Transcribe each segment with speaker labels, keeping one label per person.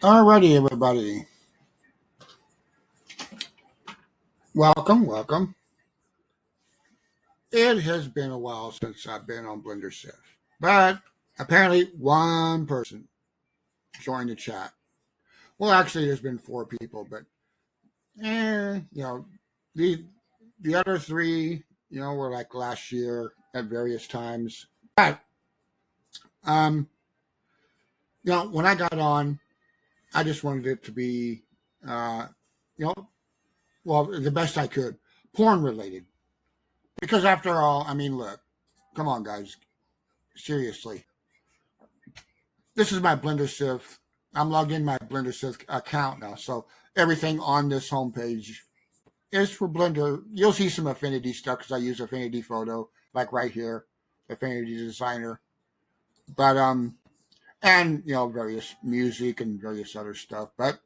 Speaker 1: Alrighty, everybody. Welcome. It has been a while since I've been on BlenderSith, but apparently one person joined the chat. Well, actually, there's been four people, but the the other three, were like last year at various times. But um, when I got on, I just wanted it to be, uh, you know, well, the best I could, porn related, because after all, I mean, look, come on, guys. Seriously, this is my BlenderSith. I'm logged in my BlenderSith account now, so everything on this homepage is for Blender. You'll see some Affinity stuff because I use Affinity Photo, like right here, Affinity Designer. But and various music and various other stuff. But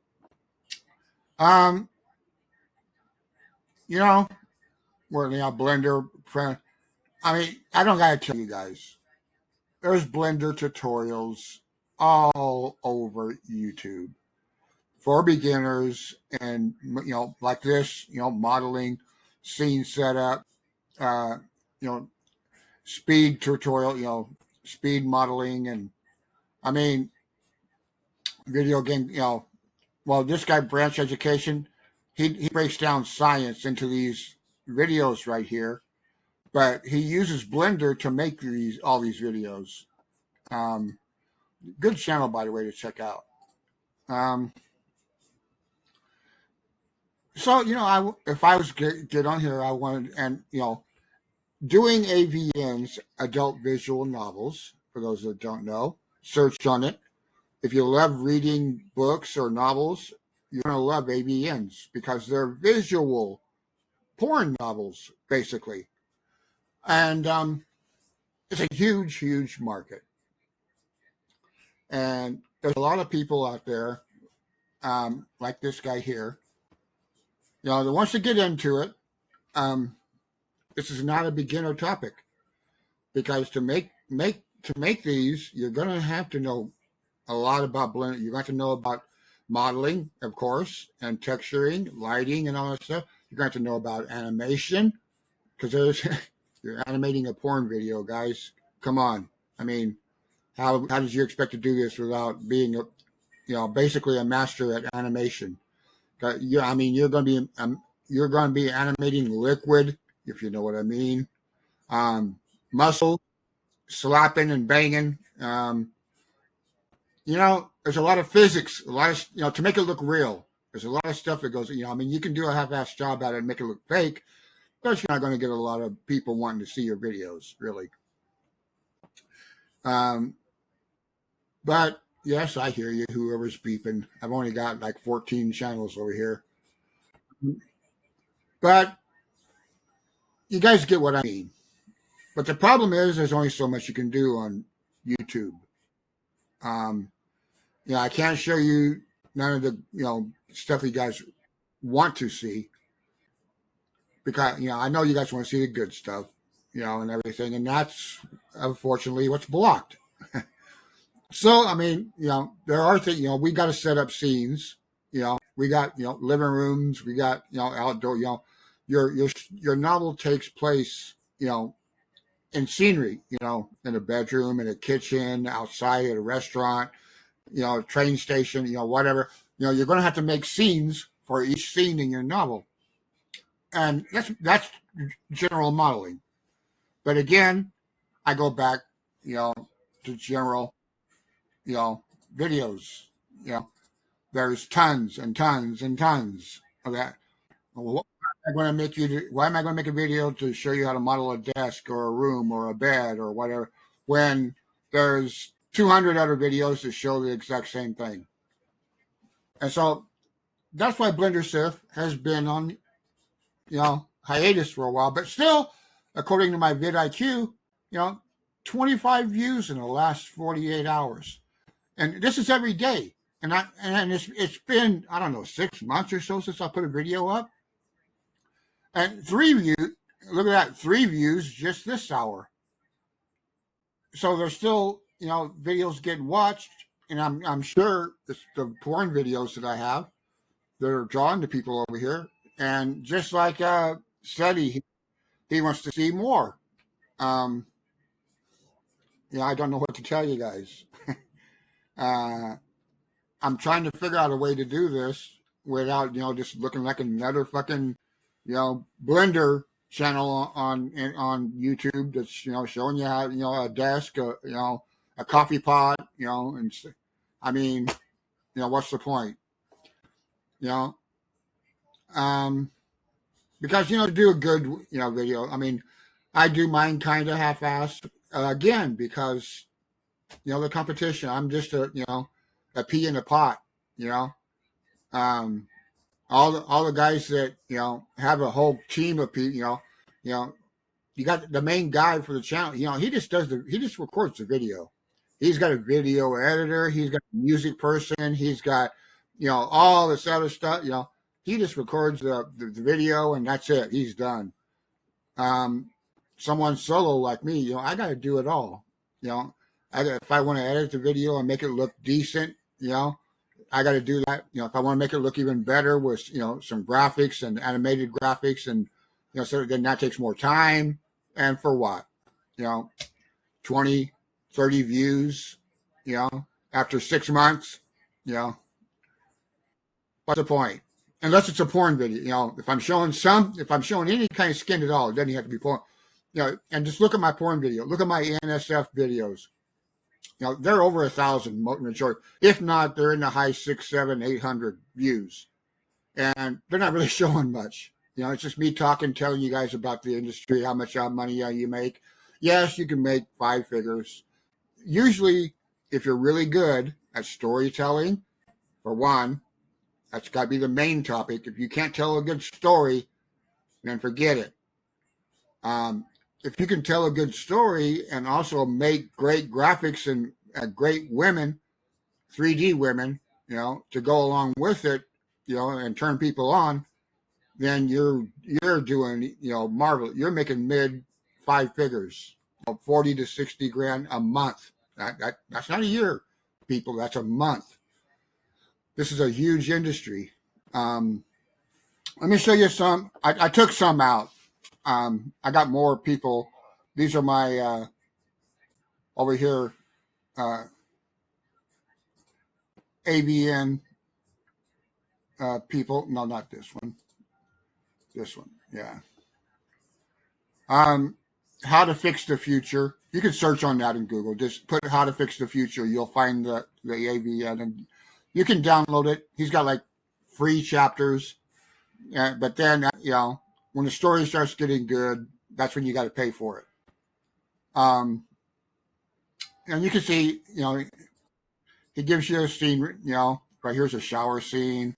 Speaker 1: um, you know, we're Blender. I mean, I don't gotta tell you guys. There's Blender tutorials all over YouTube for beginners, and like this, modeling, scene setup, uh, you know, speed tutorial, speed modeling, and I mean, video game, well, this guy Branch Education, he breaks down science into these videos right here, but he uses Blender to make all these videos. Um, Good channel, by the way, to check out. Um, so if I was get on here, I wanted, and doing AVNs, adult visual novels. For those that don't know, search on it. If you love reading books or novels, you're gonna love AVNs because they're visual porn novels, basically. And it's a huge market. And there's a lot of people out there, like this guy here, that wants to get into it. This is not a beginner topic because to make these, you're going to have to know a lot about Blender. You're going to have to know about modeling, of course, and texturing, lighting, and all that stuff. You're going to have to know about animation because you're animating a porn video, guys. Come on. I mean, how did you expect to do this without being basically a master at animation? I mean, you're going to be animating liquid, if you know what I mean. Muscle, slapping and banging. There's a lot of physics, a lot of to make it look real. There's a lot of stuff that goes. I mean, you can do a half-assed job at it and make it look fake, but you're not going to get a lot of people wanting to see your videos, really. But yes, I hear you. Whoever's beeping, I've only got like 14 channels over here, but you guys get what I mean. But the problem is, there's only so much you can do on YouTube. I can't show you none of the stuff you guys want to see because I know you guys want to see the good stuff, and everything, and that's unfortunately what's blocked. So I mean, there are things. We got to set up scenes. We got living rooms. We got outdoor. Your novel takes place in scenery. In a bedroom, in a kitchen, outside at a restaurant. Train station. Whatever. You're going to have to make scenes for each scene in your novel, and that's general modeling. But again, I go back, to general, videos. There's tons and tons and tons of that. Well, why am I going to make a video to show you how to model a desk or a room or a bed or whatever when there's 200 other videos that show the exact same thing? And so that's why BlenderSith has been on, hiatus for a while, but still, according to my vidIQ, 25 views in the last 48 hours. And this is every day. And it's been, I don't know, 6 months or so since I put a video up. And 3 views, look at that, 3 views just this hour. So there's still, videos getting watched. and I'm sure it's the porn videos that I have that are drawn to people over here. And just like said, he wants to see more. Um, I don't know what to tell you guys. Uh, I'm trying to figure out a way to do this without, just looking like another fucking, Blender channel on YouTube that's, showing you how, a desk, a coffee pot, and I mean, what's the point? You know, um, because to do a good, video. I mean, I do mine kind of half-assed again because the competition. I'm just a pea in a pot. You know. Um, all the guys that have a whole team of people, you know you got the main guy for the channel. He just records the video. He's got a video editor. He's got a music person. He's got all this other stuff. He just records the video and that's it. He's done. Um, Someone solo like me, I got to do it all. You know, if I want to edit the video and make it look decent, I got to do that. If I want to make it look even better with, some graphics and animated graphics and, so then that takes more time. And for what? You know, 20, 30 views, after 6 months, you know, what's the point? Unless it's a porn video, if I'm showing any kind of skin at all, it doesn't have to be porn. And just look at my porn video. Look at my NSF videos. They're over 1,000 majority. If not, they're in the high 6, 7, 800 views. And they're not really showing much. It's just me talking, telling you guys about the industry, how much money you make. Yes, you can make 5 figures. Usually, if you're really good at storytelling, for one, that's got to be the main topic. If you can't tell a good story, then forget it. If you can tell a good story and also make great graphics and great women, 3D women, to go along with it, and turn people on, then you're doing, marvelous. You're making mid 5 figures, 40 to 60 grand a month. That's not a year, people. That's a month. This is a huge industry. Let me show you some. I took some out. I got more people. These are my over here AVN people. No, not this one. This one. Yeah. How to fix the future. You can search on that in Google. Just put how to fix the future. You'll find the AVN, and you can download it. He's got like free chapters, but then when the story starts getting good, that's when you got to pay for it. And you can see, he gives you a scene, right here's a shower scene,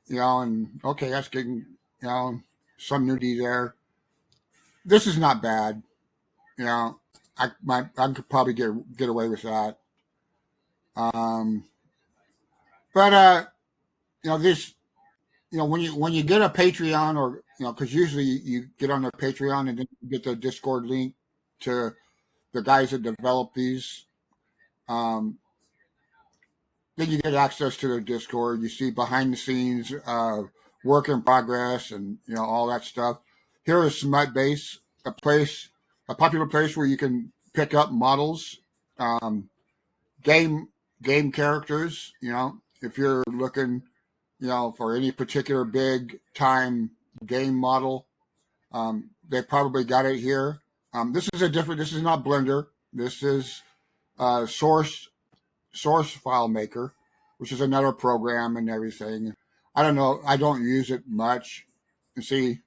Speaker 1: and okay, that's getting, some nudity there. This is not bad. I could probably get away with that. But this, when you get a Patreon or because usually you get on their Patreon and then you get the Discord link to the guys that develop these. Then you get access to their Discord. You see behind the scenes, work in progress, and all that stuff. Here is Smut Base, a popular place where you can pick up models, game characters. If you're looking, for any particular big time game model, they probably got it here. This is not Blender. This is Source File Maker, which is another program and everything. I don't know. I don't use it much. You see,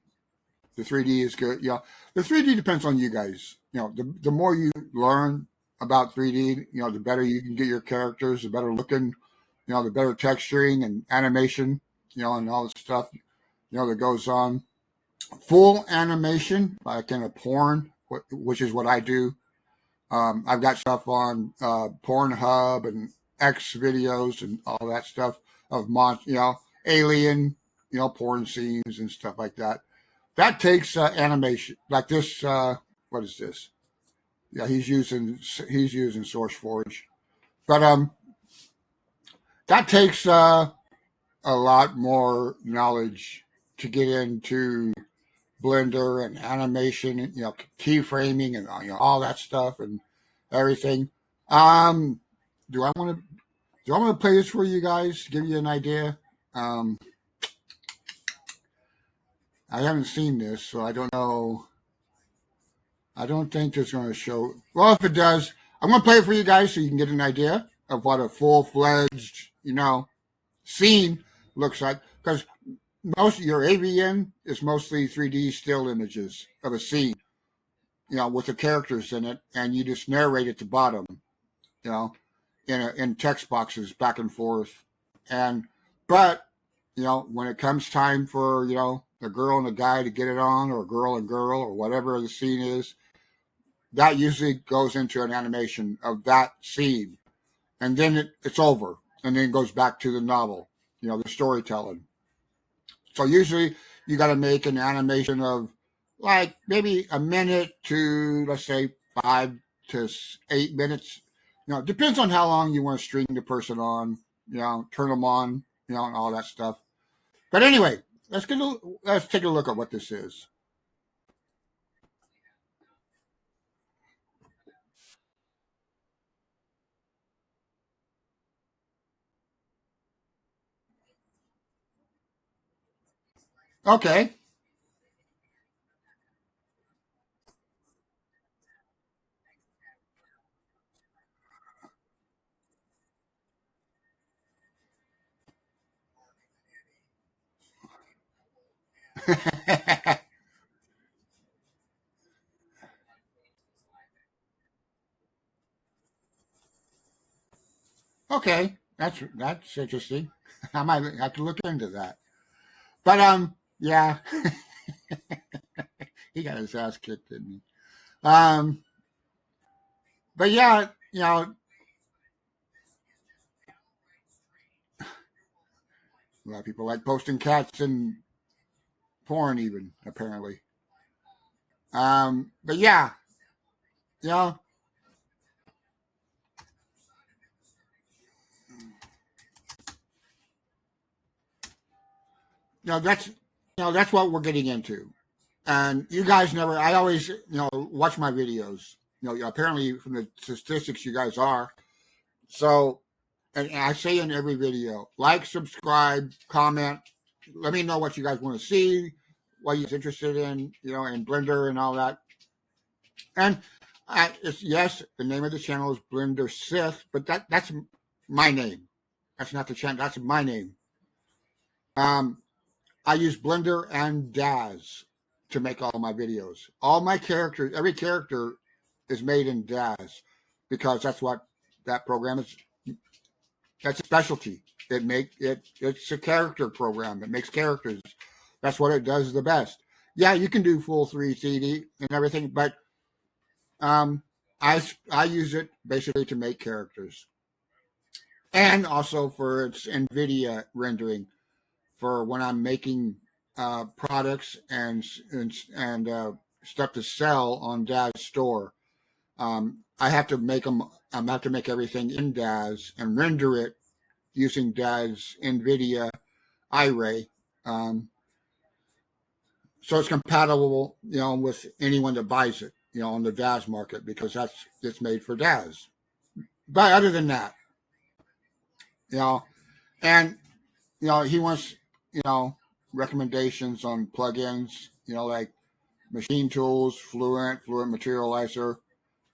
Speaker 1: the 3D is good. The 3D depends on you guys. The more you learn about 3D, the better you can get your characters, the better looking, the better texturing and animation, and all the stuff, that goes on. Full animation, like in a porn, which is what I do. I've got stuff on Pornhub and X videos and all that stuff of alien, porn scenes and stuff like that. That takes animation, like this. What is this? Yeah, he's using SourceForge, but that takes a lot more knowledge to get into Blender and animation, and, keyframing and all that stuff and everything. Um, do I want to play this for you guys? Give you an idea. Um, I haven't seen this, so I don't know. I don't think it's going to show. Well, if it does, I'm going to play it for you guys so you can get an idea of what a full fledged, scene looks like. Because most of your AVN is mostly 3D still images of a scene, with the characters in it, and you just narrate at the bottom, you know, in text boxes back and forth. And but when it comes time for the girl and the guy to get it on, or girl and girl, or whatever the scene is, that usually goes into an animation of that scene, and then it's over, and then it goes back to the novel, the storytelling. So usually you got to make an animation of like maybe a minute to, let's say, 5 to 8 minutes. It depends on how long you want to string the person on, turn them on, and all that stuff. But anyway, let's take a look at what this is. Okay. Okay, that's interesting. I might have to look into that. But yeah, he got his ass kicked, didn't he? But yeah, a lot of people like posting cats and porn, even apparently. But yeah, you know, that's what we're getting into. And you guys never. I always watch my videos. Apparently from the statistics, you guys are. So, and I say in every video, like, subscribe, comment. Let me know what you guys want to see, what you're interested in, in Blender and all that. And it's, yes, the name of the channel is BlenderSith, but that's my name. That's not the channel. That's my name. Um, I use Blender and Daz to make all my videos. All my characters, every character is made in Daz because that's what that program is. That's a specialty. It's a character program. It makes characters. That's what it does the best. Yeah, you can do full 3D and everything, but um, I use it basically to make characters, and also for its NVIDIA rendering for when I'm making products and stuff to sell on Daz store. I have to make them. I have to make everything in Daz and render it using Daz NVIDIA iRay. Um, so it's compatible, with anyone that buys it, on the Daz market, because it's made for Daz. But other than that, you know, and he wants, you know, recommendations on plugins, like Machine Tools, Fluent Materializer.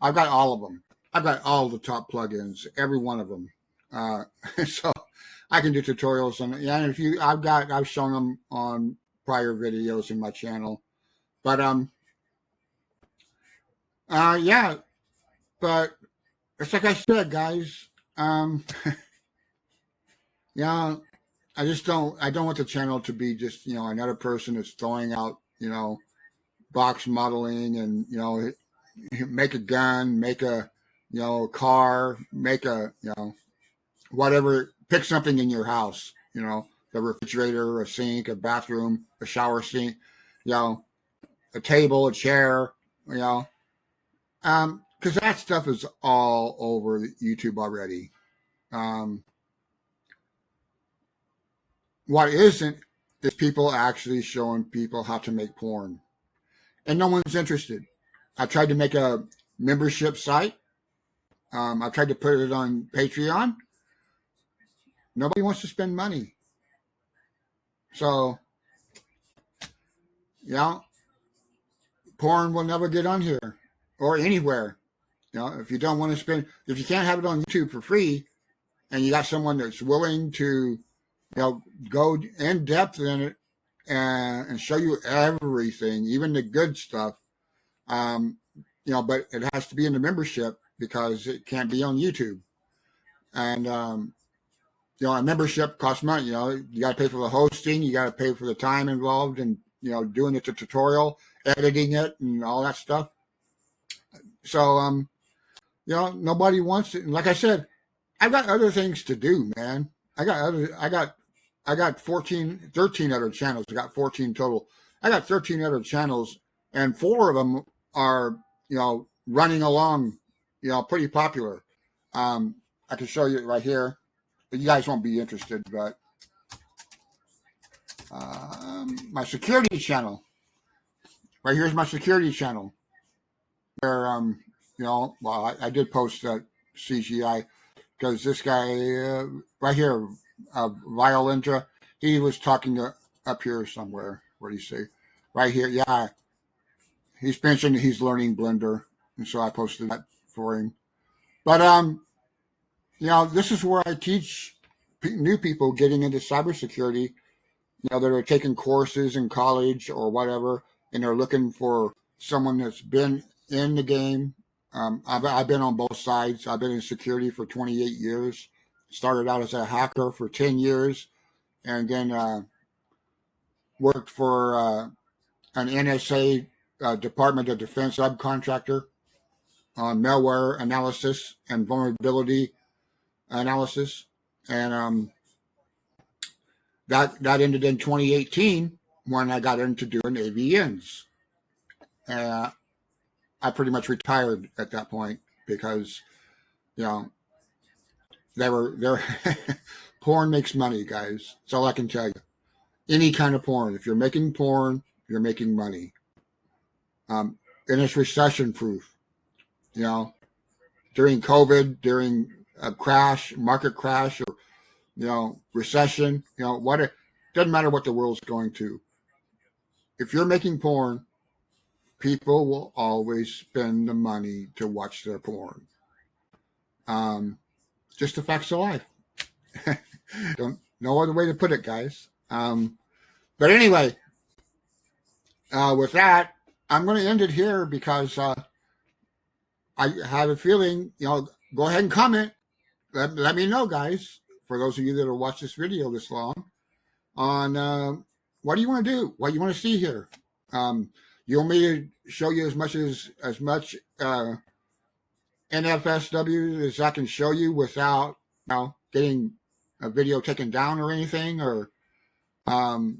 Speaker 1: I've got all of them. I've got all the top plugins, every one of them. Uh, so I can do tutorials on it. Yeah, and I've shown them on prior videos in my channel. But yeah, but it's like I said, guys. Yeah, I don't want the channel to be just another person that's throwing out box modeling and make a gun, make a car, make a whatever, pick something in your house, the refrigerator, a sink, a bathroom, a shower sink, you know, a table, a chair, you know, because that stuff is all over YouTube already. Um, what isn't is people actually showing people how to make porn. And no one's interested. I tried to make a membership site. I tried to put it on Patreon. Nobody wants to spend money. So, you know, porn will never get on here or anywhere. You know, if you don't want to spend, if you can't have it on YouTube for free, and you got someone that's willing to, go in depth in it and show you everything, even the good stuff, but it has to be in the membership because it can't be on YouTube. And, a membership costs money. You got to pay for the hosting, you got to pay for the time involved in, doing it, the tutorial, editing it, and all that stuff. So, nobody wants it. And like I said, I've got other things to do, man. I got 13 other channels. I got 14 total. I got 13 other channels, and 4 of them are, running along, pretty popular. I can show you right here. You guys won't be interested, but my security channel. Right here's my security channel. Where I did post that CGI because this guy right here, Violendra, he was talking up here somewhere. What do you say? Right here, yeah. He's mentioned he's learning Blender, and so I posted that for him. But this is where I teach new people getting into cybersecurity. That are taking courses in college or whatever, and they're looking for someone that's been in the game. I've been on both sides. I've been in security for 28 years. Started out as a hacker for 10 years, and then worked for an NSA Department of Defense subcontractor on malware analysis and vulnerability analysis. And that ended in 2018 when I got into doing AVNs. I pretty much retired at that point because, they're porn makes money, guys. That's all I can tell you. Any kind of porn. If you're making porn, you're making money. And it's recession proof. During COVID, during a crash, market crash, or, recession, what doesn't matter what the world's going to. If you're making porn, people will always spend the money to watch their porn. Just the facts of life. Don't no other way to put it, guys. But anyway, with that, I'm going to end it here because I have a feeling, go ahead and comment. Let me know, guys, for those of you that have watched this video this long, on what do you want to do? What do you want to see here? You want me to show you as much NFSW as I can show you without getting a video taken down or anything? Or do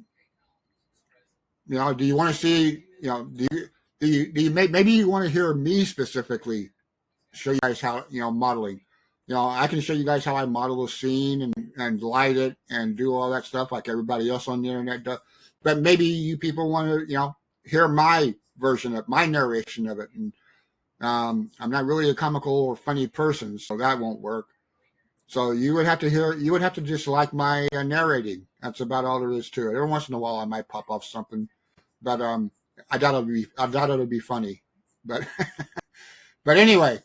Speaker 1: you want to see, do you maybe you want to hear me specifically show you guys how, modeling? I can show you guys how I model a scene and light it and do all that stuff like everybody else on the internet does. But maybe you people want to, hear my version of my narration of it. And I'm not really a comical or funny person, so that won't work. So you would have to just like my narrating. That's about all there is to it. Every once in a while I might pop off something, but I doubt it'll be funny. But but anyway,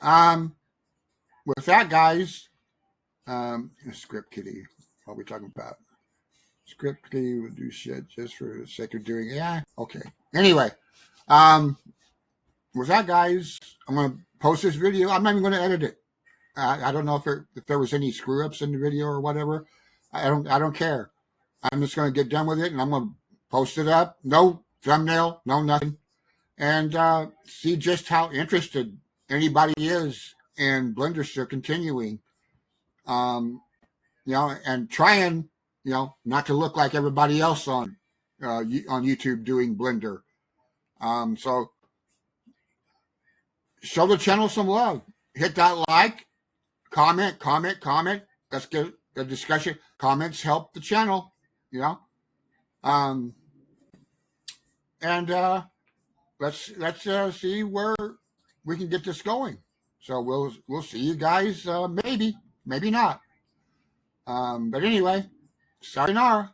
Speaker 1: with that, guys, script kitty. What are we talking about? Script kitty would do shit just for the sake of doing it. Yeah, okay. Anyway, with that, guys, I'm gonna post this video. I'm not even gonna edit it. I don't know if there was any screw ups in the video or whatever. I don't care. I'm just gonna get done with it and I'm gonna post it up. No thumbnail, no nothing, and see just how interested anybody is in BlenderSith continuing. And trying, not to look like everybody else on YouTube doing Blender. So show the channel some love. Hit that like, comment. Let's the discussion, comments help the channel, you know. Um, and let's see where we can get this going. So we'll see you guys maybe not. But anyway, sayonara.